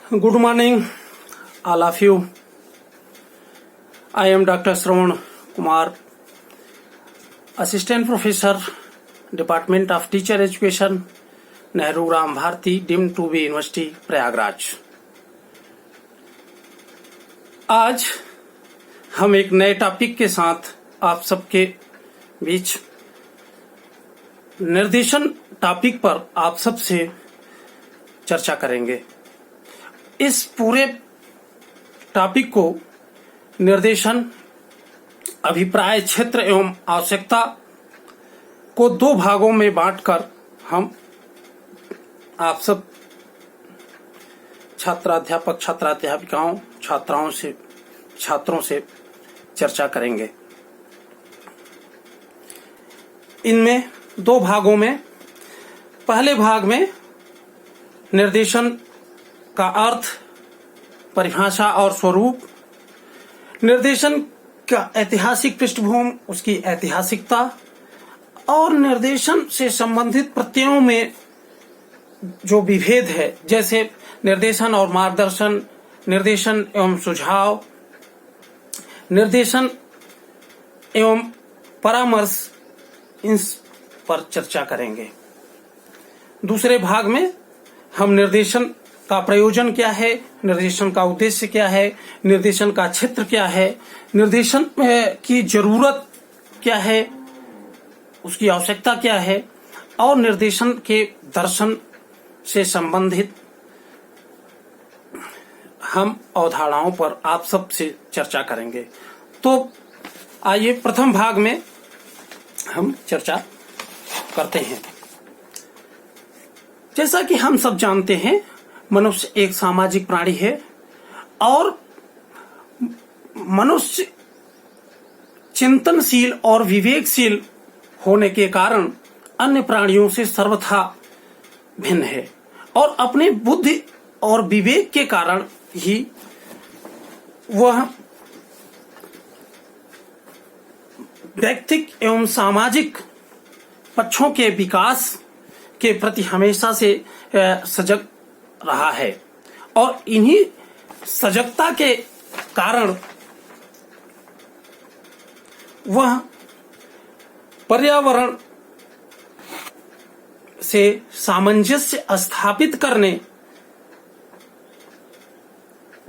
Good morning, all of you. I am Dr. Shravan Kumar, Assistant Professor, Department of Teacher Education, Nehru Ram Bharati, Deemed to be University, Prayagraj. आज हम एक नए topic के साथ आप सबके बीच निर्देशन टॉपिक पर आप सबसे चर्चा करेंगे। इस पूरे टॉपिक को निर्देशन, अभिप्राय क्षेत्र एवं आवश्यकता को दो भागों में बांटकर हम आप सब छात्राध्यापक, छात्राध्यापिकाओं, छात्रों से चर्चा करेंगे। इनमें दो भागों में, पहले भाग में निर्देशन का अर्थ, परिभाषा और स्वरूप, निर्देशन का ऐतिहासिक पृष्ठभूमि, उसकी ऐतिहासिकता और निर्देशन से संबंधित प्रत्ययों में जो विभेद है, जैसे निर्देशन और मार्गदर्शन, निर्देशन एवं सुझाव, निर्देशन एवं परामर्श, इन पर चर्चा करेंगे। दूसरे भाग में हम निर्देशन का प्रयोजन क्या है, निर्देशन का उद्देश्य क्या है, निर्देशन का क्षेत्र क्या है, निर्देशन की जरूरत क्या है, उसकी आवश्यकता क्या है और निर्देशन के दर्शन से संबंधित हम अवधारणाओं पर आप सब से चर्चा करेंगे। तो आइए प्रथम भाग में हम चर्चा करते हैं। जैसा कि हम सब जानते हैं, मनुष्य एक सामाजिक प्राणी है और मनुष्य चिंतनशील और विवेकशील होने के कारण अन्य प्राणियों से सर्वथा भिन्न है और अपने बुद्धि और विवेक के कारण ही वह व्यक्तिक एवं सामाजिक पक्षों के विकास के प्रति हमेशा से सजग रहा है और इन्हीं सजगता के कारण वह पर्यावरण से सामंजस्य स्थापित करने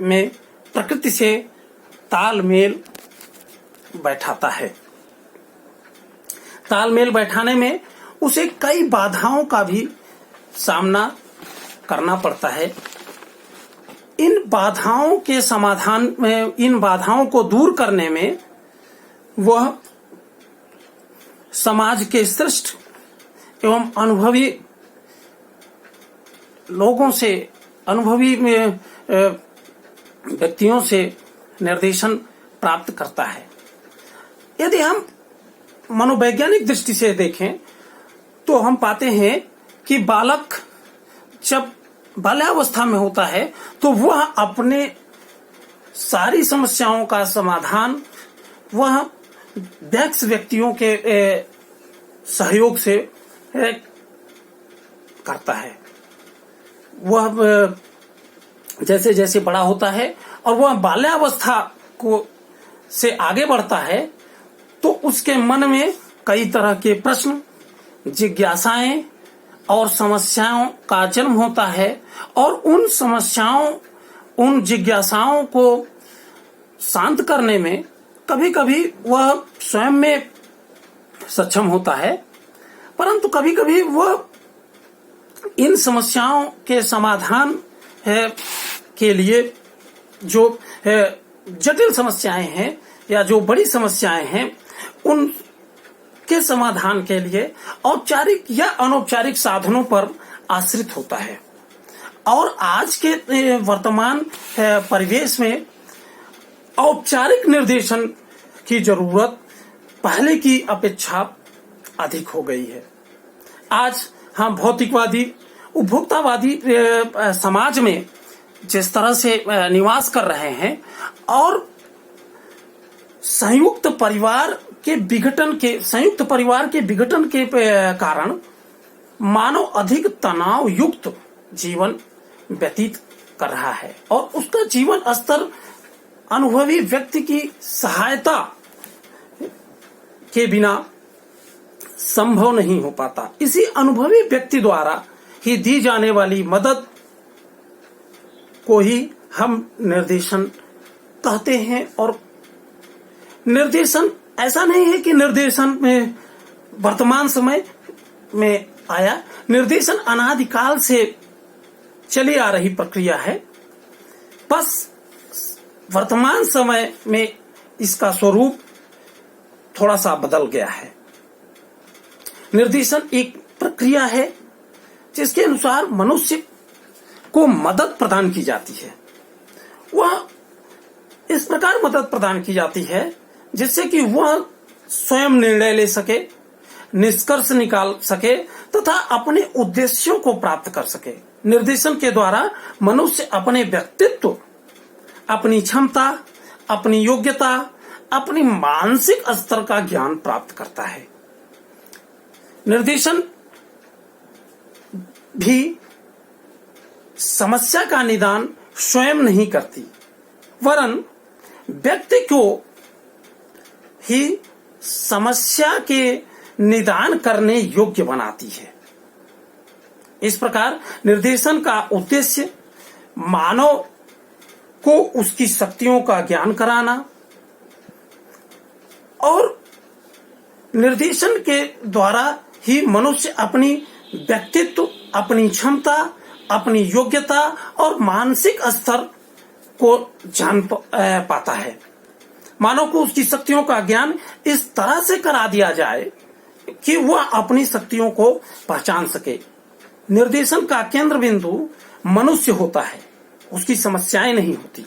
में प्रकृति से तालमेल बैठाता है। तालमेल बैठाने में उसे कई बाधाओं का भी सामना करना पड़ता है। इन बाधाओं के समाधान में, इन बाधाओं को दूर करने में वह समाज के श्रेष्ठ एवं अनुभवी लोगों से, अनुभवी व्यक्तियों से निर्देशन प्राप्त करता है। यदि हम मनोवैज्ञानिक दृष्टि से देखें तो हम पाते हैं कि बालक जब बाल्यावस्था में होता है तो वह अपने सारी समस्याओं का समाधान वह वयस्क व्यक्तियों के सहयोग से करता है। वह जैसे जैसे बड़ा होता है और वह बाल्यावस्था को से आगे बढ़ता है तो उसके मन में कई तरह के प्रश्न, जिज्ञासाएं और समस्याओं का जन्म होता है और उन समस्याओं, उन जिज्ञासाओं को शांत करने में कभी कभी वह स्वयं में सक्षम होता है, परंतु कभी कभी वह इन समस्याओं के समाधान के लिए जो जटिल समस्याएं हैं या जो बड़ी समस्याएं हैं उन के समाधान के लिए औपचारिक या अनौपचारिक साधनों पर आश्रित होता है। और आज के वर्तमान परिवेश में औपचारिक निर्देशन की जरूरत पहले की अपेक्षा अधिक हो गई है। आज हम भौतिकवादी, उपभोक्तावादी समाज में जिस तरह से निवास कर रहे हैं और संयुक्त परिवार के विघटन के कारण मानव अधिक तनाव युक्त जीवन व्यतीत कर रहा है और उसका जीवन स्तर अनुभवी व्यक्ति की सहायता के बिना संभव नहीं हो पाता। इसी अनुभवी व्यक्ति द्वारा ही दी जाने वाली मदद को ही हम निर्देशन कहते हैं। और निर्देशन ऐसा नहीं है कि निर्देशन में वर्तमान समय में आया, निर्देशन अनादिकाल से चली आ रही प्रक्रिया है, बस वर्तमान समय में इसका स्वरूप थोड़ा सा बदल गया है। निर्देशन एक प्रक्रिया है जिसके अनुसार मनुष्य को मदद प्रदान की जाती है। वह इस प्रकार मदद प्रदान की जाती है जिससे कि वह स्वयं निर्णय ले सके, निष्कर्ष निकाल सके तथा अपने उद्देश्यों को प्राप्त कर सके। निर्देशन के द्वारा मनुष्य अपने व्यक्तित्व, अपनी क्षमता, अपनी योग्यता, अपनी मानसिक स्तर का ज्ञान प्राप्त करता है। निर्देशन भी समस्या का निदान स्वयं नहीं करती, वरन व्यक्ति को ही समस्या के निदान करने योग्य बनाती है। इस प्रकार निर्देशन का उद्देश्य मानव को उसकी शक्तियों का ज्ञान कराना और निर्देशन के द्वारा ही मनुष्य अपनी व्यक्तित्व, अपनी क्षमता, अपनी योग्यता और मानसिक स्तर को जान पाता है। मानव को उसकी शक्तियों का ज्ञान इस तरह से करा दिया जाए कि वह अपनी शक्तियों को पहचान सके। निर्देशन का केंद्र बिंदु मनुष्य होता है, उसकी समस्याएं नहीं होती।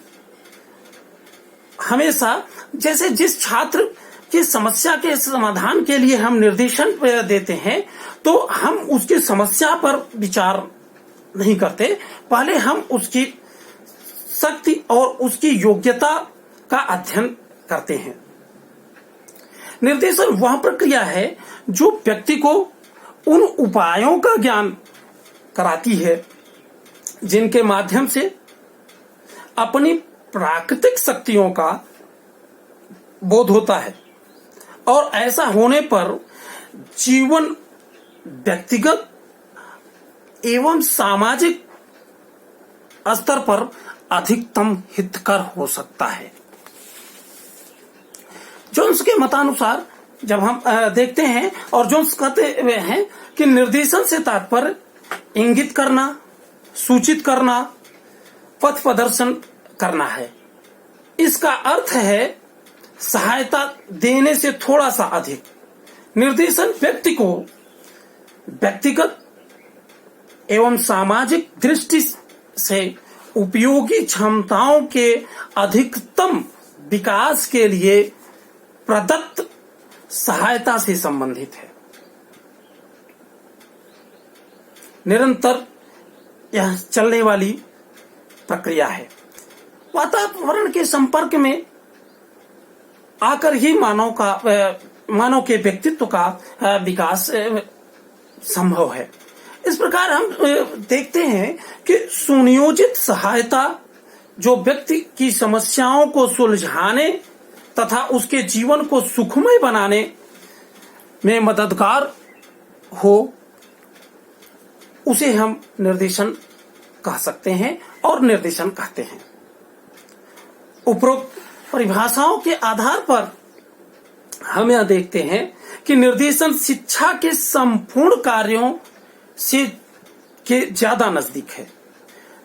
हमेशा जैसे जिस छात्र की समस्या के समाधान के लिए हम निर्देशन देते हैं तो हम उसकी समस्या पर विचार नहीं करते, पहले हम उसकी शक्ति और उसकी योग्यता का अध्ययन करते हैं। निर्देशन वह प्रक्रिया है जो व्यक्ति को उन उपायों का ज्ञान कराती है जिनके माध्यम से अपनी प्राकृतिक शक्तियों का बोध होता है और ऐसा होने पर जीवन व्यक्तिगत एवं सामाजिक स्तर पर अधिकतम हितकर हो सकता है। जोन्स के मतानुसार जब हम देखते हैं और जोन्स कहते हुए हैं कि निर्देशन से तात्पर्य इंगित करना, सूचित करना, पथ प्रदर्शन करना है। इसका अर्थ है सहायता देने से थोड़ा सा अधिक। निर्देशन व्यक्ति को व्यक्तिगत एवं सामाजिक दृष्टि से उपयोगी क्षमताओं के अधिकतम विकास के लिए प्रदत्त सहायता से संबंधित है। निरंतर यह चलने वाली प्रक्रिया है। वातावरण के संपर्क में आकर ही मानव के व्यक्तित्व का विकास संभव है। इस प्रकार हम देखते हैं कि सुनियोजित सहायता जो व्यक्ति की समस्याओं को सुलझाने तथा उसके जीवन को सुखमय बनाने में मददगार हो, उसे हम निर्देशन कह सकते हैं और निर्देशन कहते हैं। उपरोक्त परिभाषाओं के आधार पर हम यह देखते हैं कि निर्देशन शिक्षा के संपूर्ण कार्यों से के ज्यादा नजदीक है।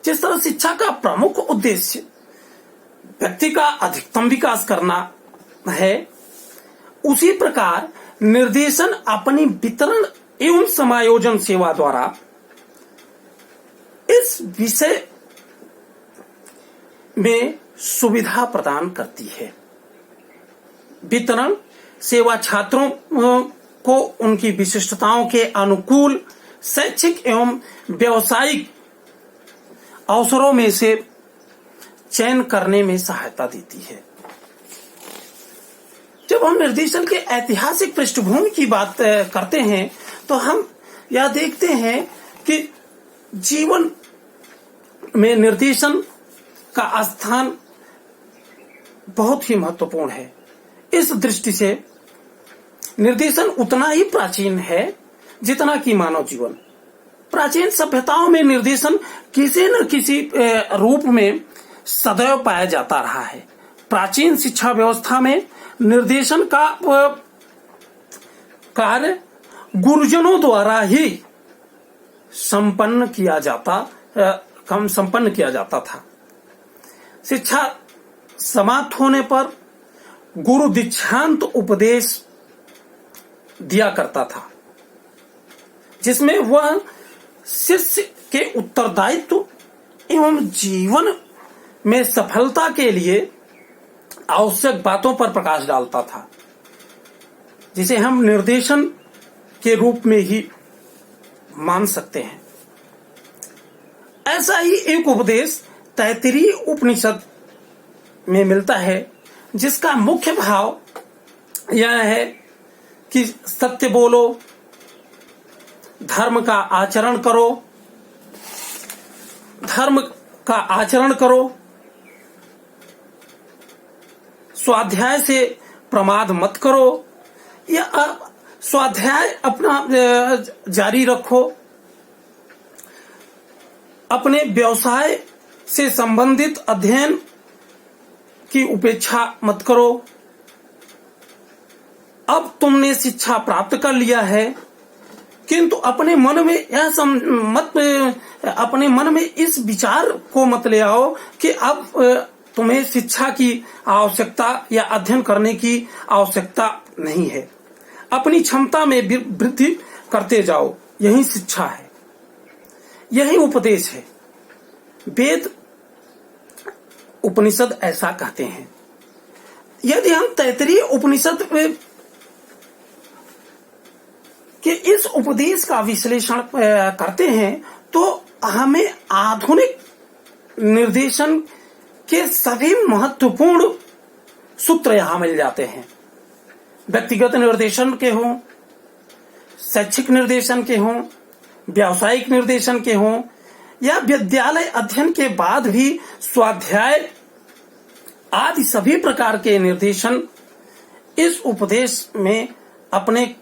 जिस तरह शिक्षा का प्रमुख उद्देश्य व्यक्ति का अधिकतम विकास करना है, उसी प्रकार निर्देशन अपनी वितरण एवं समायोजन सेवा द्वारा इस विषय में सुविधा प्रदान करती है। वितरण सेवा छात्रों को उनकी विशिष्टताओं के अनुकूल शैक्षिक एवं व्यावसायिक अवसरों में से चयन करने में सहायता देती है। जब हम निर्देशन के ऐतिहासिक पृष्ठभूमि की बात करते हैं तो हम यह देखते हैं कि जीवन में निर्देशन का स्थान बहुत ही महत्वपूर्ण है। इस दृष्टि से निर्देशन उतना ही प्राचीन है जितना कि मानव जीवन। प्राचीन सभ्यताओं में निर्देशन किसी न किसी रूप में सदैव पाया जाता रहा है। प्राचीन शिक्षा व्यवस्था में निर्देशन का कार्य गुरुजनों द्वारा ही संपन्न किया जाता था। शिक्षा समाप्त होने पर गुरु दीक्षांत उपदेश दिया करता था, जिसमें वह शिष्य के उत्तरदायित्व एवं जीवन में सफलता के लिए आवश्यक बातों पर प्रकाश डालता था, जिसे हम निर्देशन के रूप में ही मान सकते हैं। ऐसा ही एक उपदेश तैत्तिरीय उपनिषद में मिलता है, जिसका मुख्य भाव यह है कि सत्य बोलो, धर्म का आचरण करो, स्वाध्याय से प्रमाद मत करो, या स्वाध्याय अपना जारी रखो, अपने व्यवसाय से संबंधित अध्ययन की उपेक्षा मत करो। अब तुमने शिक्षा प्राप्त कर लिया है, किंतु अपने मन में इस विचार को मत ले आओ कि अब तुम्हें शिक्षा की आवश्यकता या अध्ययन करने की आवश्यकता नहीं है। अपनी क्षमता में वृद्धि करते जाओ, यही शिक्षा है, यही उपदेश है। वेद उपनिषद ऐसा कहते हैं। यदि हम तैत्तिरीय उपनिषद के इस उपदेश का विश्लेषण करते हैं तो हमें आधुनिक निर्देशन के सभी महत्वपूर्ण सूत्र यहां मिल जाते हैं। व्यक्तिगत निर्देशन के हों, शैक्षिक निर्देशन के हों, व्यावसायिक निर्देशन के हों, या विद्यालय अध्ययन के बाद भी स्वाध्याय आदि सभी प्रकार के निर्देशन इस उपदेश में अपने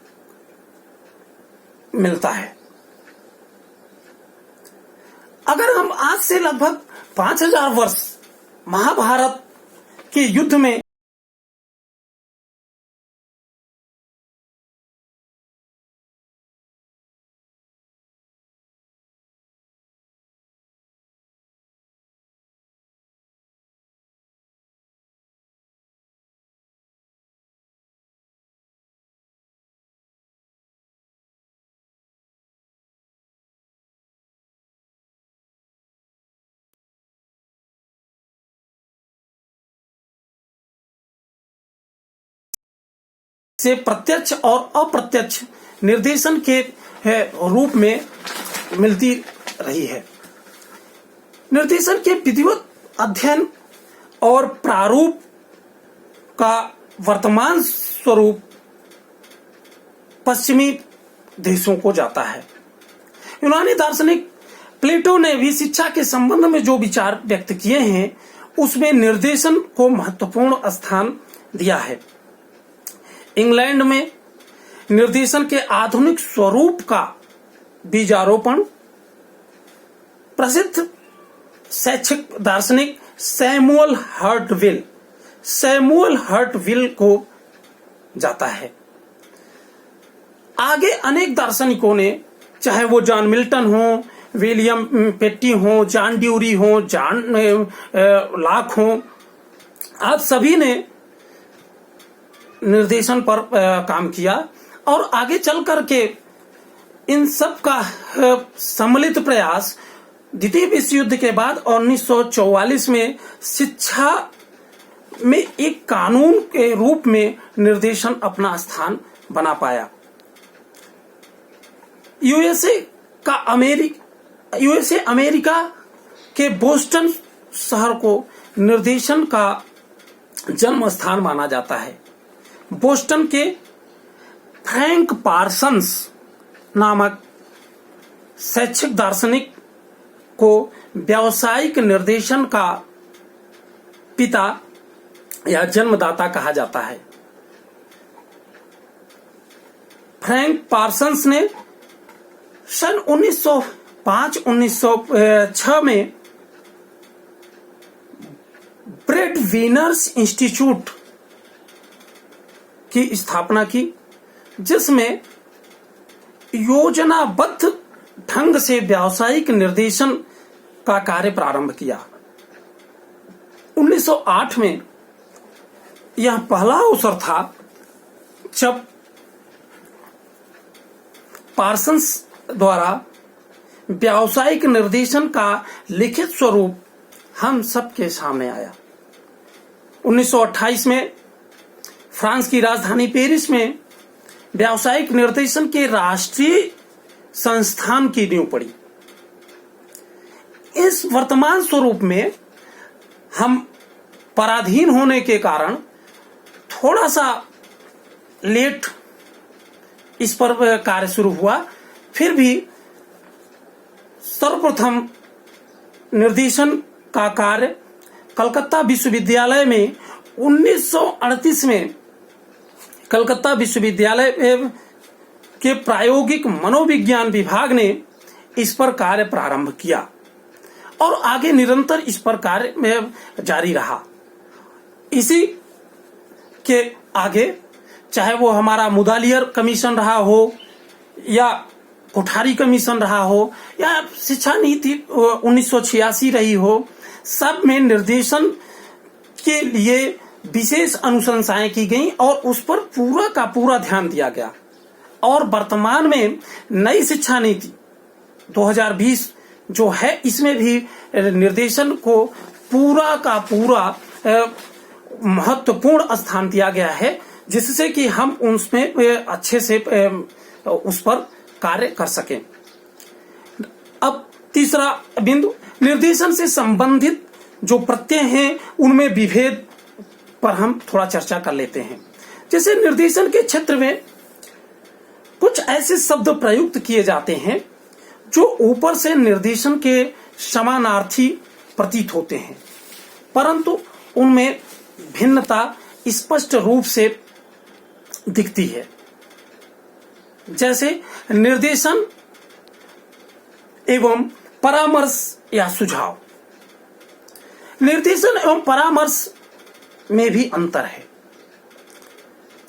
मिलता है। अगर हम आज से लगभग 5000 वर्ष महाभारत के युद्ध में से प्रत्यक्ष और अप्रत्यक्ष निर्देशन के रूप में मिलती रही है। निर्देशन के विधिवत अध्ययन और प्रारूप का वर्तमान स्वरूप पश्चिमी देशों को जाता है। यूनानी दार्शनिक प्लेटो ने भी शिक्षा के संबंध में जो विचार व्यक्त किए हैं उसमें निर्देशन को महत्वपूर्ण स्थान दिया है। इंग्लैंड में निर्देशन के आधुनिक स्वरूप का बीजारोपण प्रसिद्ध शैक्षिक दार्शनिक सैमुअल हर्टविल को जाता है। आगे अनेक दार्शनिकों ने, चाहे वो जॉन मिल्टन हो, विलियम पेटी हो, जॉन ड्यूरी हो, जॉन लॉक हो, आप सभी ने निर्देशन पर काम किया और आगे चल करके इन सब का सम्मिलित प्रयास द्वितीय विश्व युद्ध के बाद 1944 में शिक्षा में एक कानून के रूप में निर्देशन अपना स्थान बना पाया। यूएसए अमेरिका के बोस्टन शहर को निर्देशन का जन्म स्थान माना जाता है। बोस्टन के फ्रैंक पार्सन्स नामक शैक्षिक दार्शनिक को व्यावसायिक निर्देशन का पिता या जन्मदाता कहा जाता है। फ्रैंक पार्सन्स ने सन 1905-1906 में ब्रेड विनर्स इंस्टीट्यूट की स्थापना की, जिसमें योजनाबद्ध ढंग से व्यावसायिक निर्देशन का कार्य प्रारंभ किया। 1908 में यह पहला अवसर था जब पार्सन्स द्वारा व्यावसायिक निर्देशन का लिखित स्वरूप हम सबके सामने आया। 1928 में फ्रांस की राजधानी पेरिस में व्यावसायिक निर्देशन के राष्ट्रीय संस्थान की नींव पड़ी। इस वर्तमान स्वरूप में हम पराधीन होने के कारण थोड़ा सा लेट इस पर कार्य शुरू हुआ, फिर भी सर्वप्रथम निर्देशन का कार्य कलकत्ता विश्वविद्यालय में 1938 में कलकत्ता विश्वविद्यालय के प्रायोगिक मनोविज्ञान विभाग ने इस पर कार्य प्रारंभ किया और आगे निरंतर इस पर कार्य में जारी रहा। इसी के आगे चाहे वो हमारा मुदालियर कमीशन रहा हो या कोठारी कमीशन रहा हो या शिक्षा नीति 1986 रही हो, सब में निर्देशन के लिए विशेष अनुशंसाएं की गई और उस पर पूरा का पूरा ध्यान दिया गया। और वर्तमान में नई शिक्षा नीति 2020 जो है, इसमें भी निर्देशन को पूरा का पूरा महत्वपूर्ण स्थान दिया गया है, जिससे कि हम उसमें अच्छे से उस पर कार्य कर सकें। अब तीसरा बिंदु, निर्देशन से संबंधित जो प्रत्यय हैं उनमें विभेद पर हम थोड़ा चर्चा कर लेते हैं। जैसे निर्देशन के क्षेत्र में कुछ ऐसे शब्द प्रयुक्त किए जाते हैं जो ऊपर से निर्देशन के समानार्थी प्रतीत होते हैं, परंतु उनमें भिन्नता स्पष्ट रूप से दिखती है। जैसे निर्देशन एवं परामर्श या सुझाव। निर्देशन एवं परामर्श में भी अंतर है।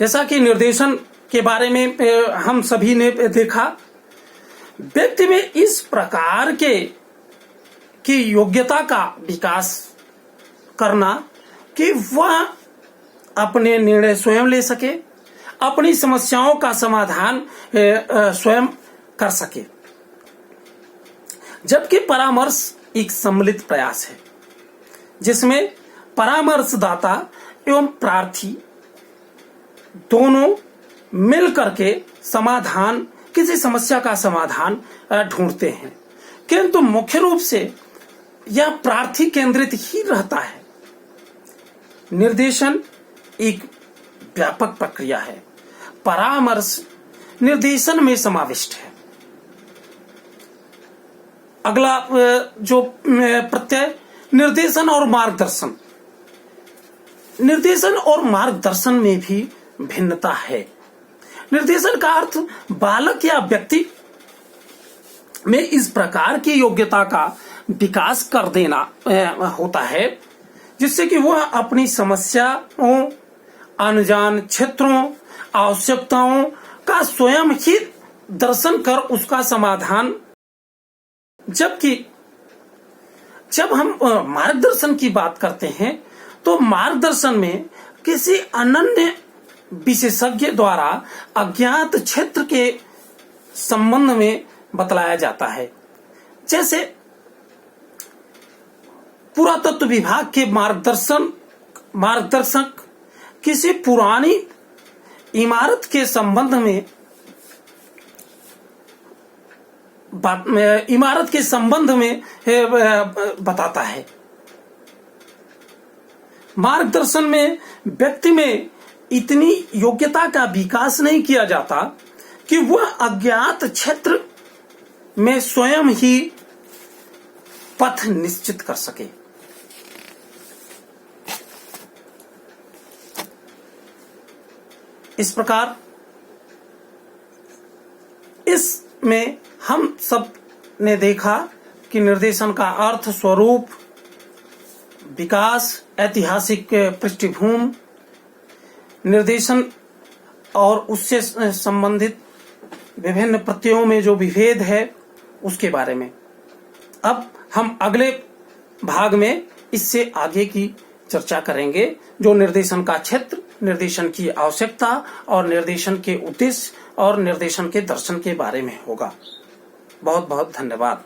जैसा कि निर्देशन के बारे में हम सभी ने देखा, व्यक्ति में इस प्रकार की योग्यता का विकास करना कि वह अपने निर्णय स्वयं ले सके, अपनी समस्याओं का समाधान स्वयं कर सके। जबकि परामर्श एक सम्मिलित प्रयास है जिसमें परामर्शदाता एवं प्रार्थी दोनों मिल करके समाधान, किसी समस्या का समाधान ढूंढते हैं, किंतु मुख्य रूप से यह प्रार्थी केंद्रित ही रहता है। निर्देशन एक व्यापक प्रक्रिया है, परामर्श निर्देशन में समाविष्ट है। अगला जो प्रत्यय, निर्देशन और मार्गदर्शन। निर्देशन और मार्गदर्शन में भी भिन्नता है। निर्देशन का अर्थ बालक या व्यक्ति में इस प्रकार की योग्यता का विकास कर देना होता है जिससे कि वह अपनी समस्याओं, अनजान क्षेत्रों, आवश्यकताओं का स्वयं ही दर्शन कर उसका समाधान। जबकि जब हम मार्गदर्शन की बात करते हैं तो मार्गदर्शन में किसी अनन्य विशेषज्ञ द्वारा अज्ञात क्षेत्र के संबंध में बतलाया जाता है। जैसे पुरातत्व विभाग के मार्गदर्शक किसी पुरानी इमारत के संबंध में बताता है। मार्गदर्शन में व्यक्ति में इतनी योग्यता का विकास नहीं किया जाता कि वह अज्ञात क्षेत्र में स्वयं ही पथ निश्चित कर सके। इस प्रकार इसमें हम सब ने देखा कि निर्देशन का अर्थ, स्वरूप, विकास, ऐतिहासिक पृष्ठभूमि, निर्देशन और उससे संबंधित विभिन्न प्रत्ययों में जो विभेद है उसके बारे में। अब हम अगले भाग में इससे आगे की चर्चा करेंगे, जो निर्देशन का क्षेत्र, निर्देशन की आवश्यकता और निर्देशन के उद्देश्य और निर्देशन के दर्शन के बारे में होगा। बहुत बहुत धन्यवाद।